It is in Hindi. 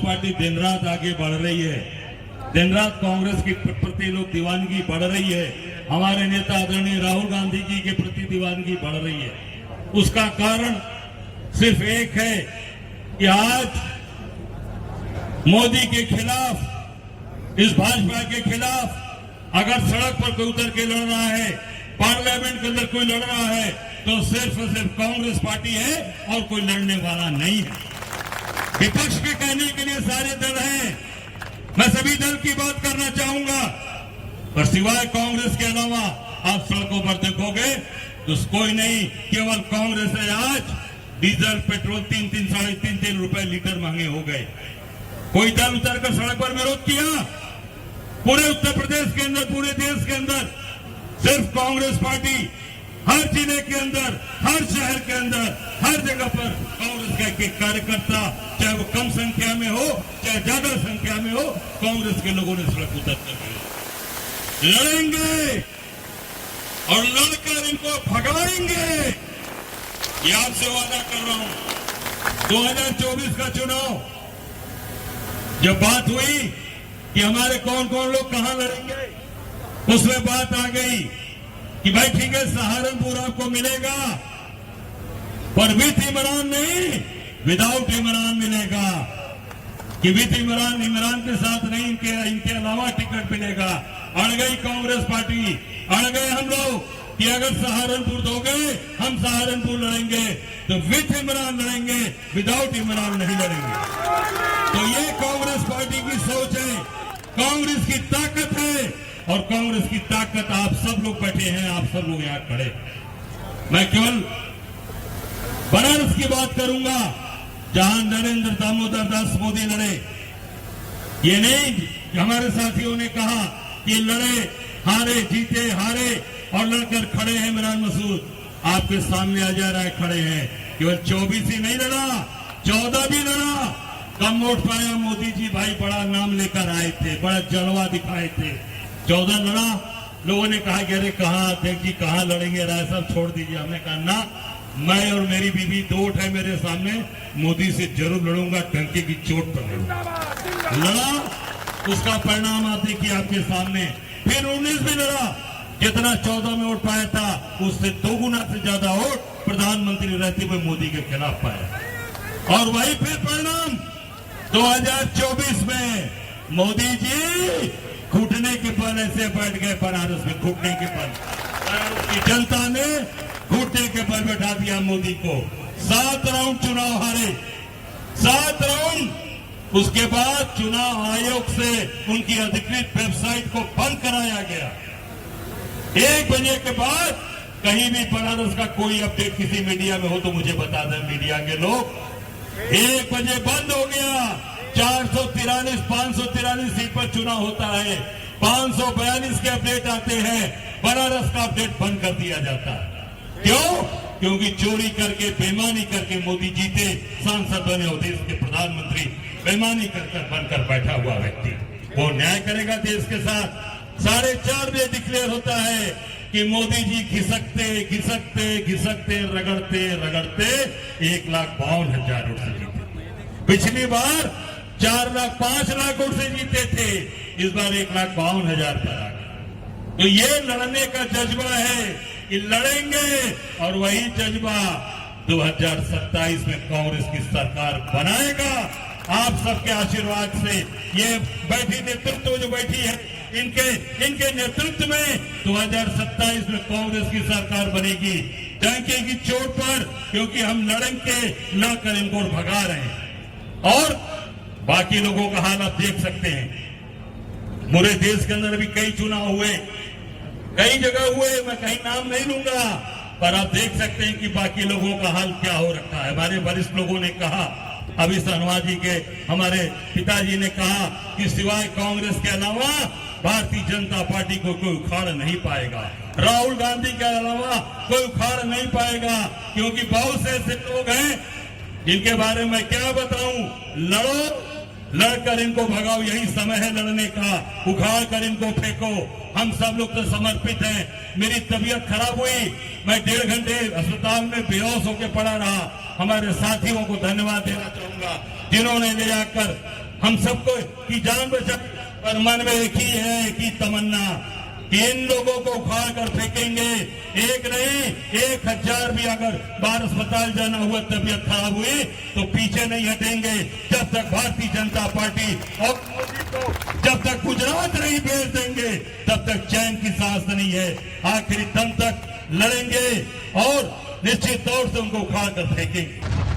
पार्टी दिन रात आगे बढ़ रही है, दिन रात कांग्रेस के प्रति लोग दीवानगी बढ़ रही है, हमारे नेता आदरणीय राहुल गांधी जी के प्रति दीवानगी बढ़ रही है। उसका कारण सिर्फ एक है कि आज मोदी के खिलाफ, इस भाजपा के खिलाफ अगर सड़क पर कोई उतर के लड़ रहा है, पार्लियामेंट के अंदर कोई लड़ रहा है, तो सिर्फ और सिर्फ कांग्रेस पार्टी है और कोई लड़ने वाला नहीं है। विपक्ष के कहने के लिए सारे दल हैं, मैं सभी दल की बात करना चाहूंगा, पर सिवाय कांग्रेस के अलावा आप सड़कों पर देखोगे तो कोई नहीं, केवल कांग्रेस है। आज डीजल पेट्रोल 3-3, 3.5 रुपए लीटर महंगे हो गए। कोई दल उतरकर सड़क पर विरोध किया? पूरे उत्तर प्रदेश के अंदर, पूरे देश के अंदर सिर्फ कांग्रेस पार्टी हर जिले के अंदर, हर शहर के अंदर, हर जगह पर कांग्रेस के कार्यकर्ता, चाहे वो कम संख्या में हो चाहे ज्यादा संख्या में हो, कांग्रेस के लोगों ने सड़क उतर कर लड़ेंगे और लड़कर इनको भगाएंगे। ये आपसे वादा कर रहा हूं। 2024 का चुनाव जब बात हुई कि हमारे कौन कौन लोग कहां लड़ेंगे, उसमें बात आ गई कि भाई ठीक है, सहारनपुर आपको मिलेगा, पर विथ इमरान नहीं, विदाउट इमरान मिलेगा। कि विथ इमरान के साथ नहीं, इनके अलावा टिकट मिलेगा। अड़ गई कांग्रेस पार्टी, अड़ गए हम लोग कि अगर सहारनपुर दोगे हम सहारनपुर लड़ेंगे, तो विथ इमरान लड़ेंगे, विदाउट इमरान नहीं लड़ेंगे। तो ये कांग्रेस पार्टी की सोच है, कांग्रेस की ताकत है, और कांग्रेस की ताकत आप सब लोग बैठे हैं, आप सब लोग यहां खड़े। मैं केवल बनारस की बात करूंगा, जहां नरेंद्र दामोदर दास मोदी लड़े। ये नहीं हमारे साथियों ने कहा कि लड़े, हारे, जीते, हारे और लड़कर खड़े हैं इमरान मसूद, आपके सामने आ जा रहा है, खड़े हैं। केवल 24 ही नहीं लड़ा, 14 भी लड़ा। कम वोट पाया मोदी जी, भाई बड़ा नाम लेकर आए थे, बड़ा जलवा दिखाए थे। 14 लड़ा, लोगों ने कहा कि अरे कहाँ अध्यक्ष जी कहाँ लड़ेंगे, राय साहब छोड़ दीजिए। हमने कहा ना, मैं और मेरी बीवी 2 वोट है मेरे सामने, मोदी से जरूर लड़ूंगा, टंकी की चोट पर लड़ूंगा। लड़ा, उसका परिणाम आप देखिए आपके सामने। फिर 19 भी लड़ा, जितना 14 में वोट पाया था उससे 2 गुना से ज्यादा वोट प्रधानमंत्री रहते हुए मोदी के खिलाफ पाया। और वही फिर परिणाम 2024 में मोदी जी घुटने के पल ऐसे बैठ गए बनारस में, घुटने के पल। बनारस की जनता ने घुटने के पल बैठा दिया मोदी को। 7 राउंड चुनाव हारे, 7 राउंड। उसके बाद चुनाव आयोग से उनकी अधिकृत वेबसाइट को बंद कराया गया। 1 बजे के बाद कहीं भी बनारस का कोई अपडेट किसी मीडिया में हो तो मुझे बता दें मीडिया के लोग। 1 बजे बंद हो गया। 443, 543 सीट पर चुनाव होता है, 542 के अपडेट आते हैं, बनारस का अपडेट बंद कर दिया जाता है। क्यों? क्योंकि चोरी करके, बेईमानी करके मोदी जीते, सांसद बने और देश के प्रधानमंत्री बेईमानी कर बनकर बैठा हुआ व्यक्ति वो न्याय करेगा देश के साथ। 4:30 बजे डिक्लेयर होता है कि मोदी जी घिसकते घिसकते घिसकते रगड़ते रगड़ते 1,52,000 वोट से जीते। पिछली बार 5 लाख वोट से जीते थे, इस बार 1,52,000 पर आ गए। तो ये लड़ने का जज्बा है कि लड़ेंगे, और वही जज्बा 2027 में कांग्रेस की सरकार बनाएगा। आप सबके आशीर्वाद से ये बैठी नेतृत्व जो बैठी है, इनके नेतृत्व में 2027 में कांग्रेस की सरकार बनेगी, डंके की चोट पर, क्योंकि हम लड़ेंगे, लड़कर इनको भगा रहे हैं। और बाकी लोगों का हाल आप देख सकते हैं। पूरे देश के अंदर अभी कई चुनाव हुए, कई जगह हुए, मैं कहीं नाम नहीं लूंगा, पर आप देख सकते हैं कि बाकी लोगों का हाल क्या हो रखा है। हमारे वरिष्ठ लोगों ने कहा, अभी शर्मा जी के हमारे पिताजी ने कहा कि सिवाय कांग्रेस के अलावा भारतीय जनता पार्टी को कोई उखाड़ नहीं पाएगा, राहुल गांधी के अलावा कोई उखाड़ नहीं पाएगा, क्योंकि बहुत से ऐसे लोग हैं जिनके बारे में क्या बताऊं। लड़ो, लड़कर इनको भगाओ, यही समय है लड़ने का। उखाड़ कर इनको फेंको। हम सब लोग तो समर्पित हैं। मेरी तबीयत खराब हुई, मैं 1.5 घंटे अस्पताल में बेहोश होकर पड़ा रहा। हमारे साथियों को धन्यवाद देना चाहूंगा जिन्होंने ले जाकर हम सबको की जान बचा, पर मन में एक ही है, एक ही तमन्ना कि इन लोगों को उखाड़ कर फेंकेंगे। एक नहीं 1000 भी अगर बाहर अस्पताल जाना हुआ, तबीयत खराब हुई तो पीछे नहीं हटेंगे। जब तक भारतीय जनता पार्टी और मोदी को जब तक गुजरात नहीं भेज देंगे तब तक चैन की सांस नहीं है। आखिरी दम तक लड़ेंगे और निश्चित तौर से उनको उखाड़ कर फेंकेंगे।